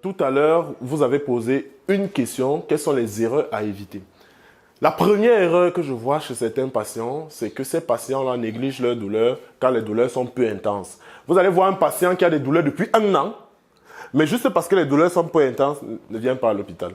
tout à l'heure, vous avez posé une question. Quelles sont les erreurs à éviter? La première erreur que je vois chez certains patients, c'est que ces patients-là négligent leurs douleurs quand les douleurs sont peu intenses. Vous allez voir un patient qui a des douleurs depuis 1 an, mais juste parce que les douleurs sont peu intenses, ne vient pas à l'hôpital.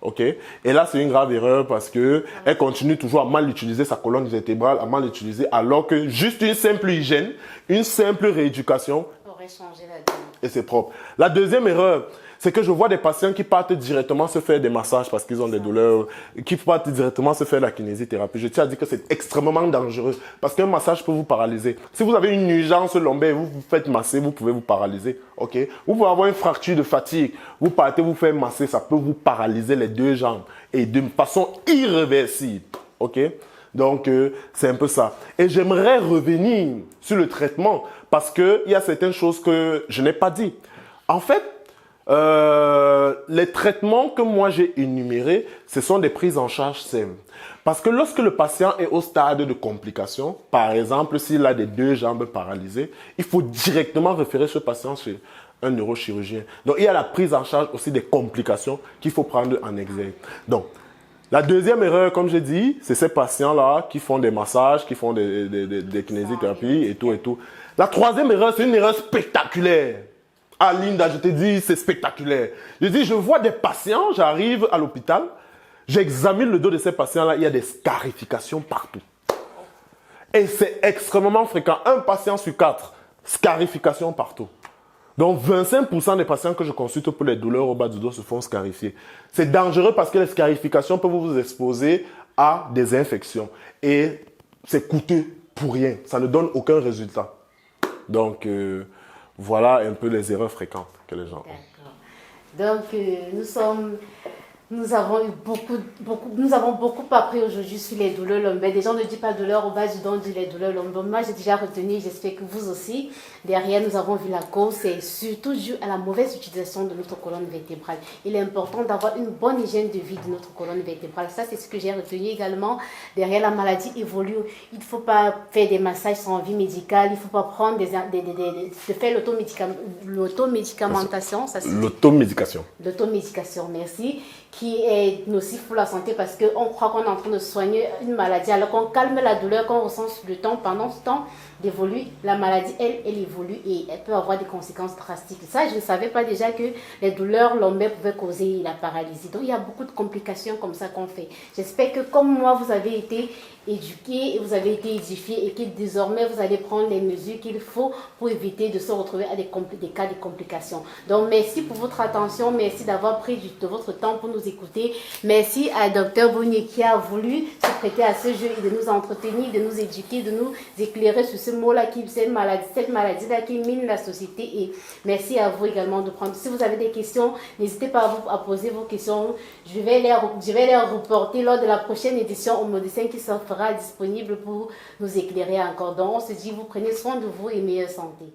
Ok? Et là, c'est une grave erreur parce qu'elle continue toujours à mal utiliser sa colonne vertébrale, à mal l'utiliser, alors que juste une simple hygiène, une simple rééducation, aurait changé la donne. et c'est propre. La deuxième erreur, c'est que je vois des patients qui partent directement se faire des massages parce qu'ils ont des douleurs, qui partent directement se faire la kinésithérapie. Je tiens à dire que c'est extrêmement dangereux parce qu'un massage peut vous paralyser. Si vous avez une urgence lombaire, vous vous faites masser, vous pouvez vous paralyser. Ok? Vous pouvez avoir une fracture de fatigue, vous partez vous faire masser, ça peut vous paralyser les deux jambes et de façon irréversible. Ok? Donc, c'est un peu ça. Et j'aimerais revenir sur le traitement parce qu'il y a certaines choses que je n'ai pas dit. En fait, les traitements que moi j'ai énumérés, ce sont des prises en charge simples. Parce que lorsque le patient est au stade de complication, par exemple, s'il a des deux jambes paralysées, il faut directement référer ce patient chez un neurochirurgien. Donc, il y a la prise en charge aussi des complications qu'il faut prendre en exergue. Donc, la deuxième erreur, comme j'ai dit, c'est ces patients-là qui font des massages, qui font des kinésithérapies et tout et tout. La troisième erreur, c'est une erreur spectaculaire. Ah, Linda, je te dis, c'est spectaculaire. Je dis, je vois des patients, j'arrive à l'hôpital, j'examine le dos de ces patients-là, il y a des scarifications partout. Et c'est extrêmement fréquent. Un patient sur 4, scarification partout. Donc, 25% des patients que je consulte pour les douleurs au bas du dos se font scarifier. C'est dangereux parce que les scarifications peuvent vous exposer à des infections. Et c'est coûteux pour rien. Ça ne donne aucun résultat. Donc, voilà un peu les erreurs fréquentes que les gens ont. D'accord. Donc, nous avons eu nous avons beaucoup appris aujourd'hui sur les douleurs lombaires. Des gens ne disent pas douleur au bas du dos, on dit les douleurs lombaires. Moi, j'ai déjà retenu, j'espère que vous aussi. Derrière, nous avons vu la cause, c'est surtout dû à la mauvaise utilisation de notre colonne vertébrale. Il est important d'avoir une bonne hygiène de vie de notre colonne vertébrale. Ça, c'est ce que j'ai retenu également. Derrière, la maladie évolue. Il ne faut pas faire des massages sans avis médical. Il ne faut pas prendre de faire l'automédicamentation. L'automédication. L'automédication, merci. Qui est nocif pour la santé parce qu'on croit qu'on est en train de soigner une maladie alors qu'on calme la douleur qu'on ressent sur le temps. Pendant ce temps d'évoluer, la maladie, elle évolue et elle peut avoir des conséquences drastiques. Ça, je ne savais pas déjà que les douleurs lombaires pouvaient causer la paralysie. Donc, il y a beaucoup de complications comme ça qu'on fait. J'espère que comme moi, vous avez été éduqués et vous avez été édifiés et que désormais, vous allez prendre les mesures qu'il faut pour éviter de se retrouver à des cas de complications. Donc, merci pour votre attention. Merci d'avoir pris de votre temps pour nous écouter. Merci à Dr Bounier qui a voulu se prêter à ce jeu et de nous entretenir, de nous éduquer, de nous éclairer sur ce mot-là, cette maladie-là qui mine la société. Et merci à vous également de prendre. Si vous avez des questions, n'hésitez pas à poser vos questions. Je vais les reporter lors de la prochaine édition au Modessin qui sera disponible pour nous éclairer encore. Donc, on se dit, vous prenez soin de vous et meilleure santé.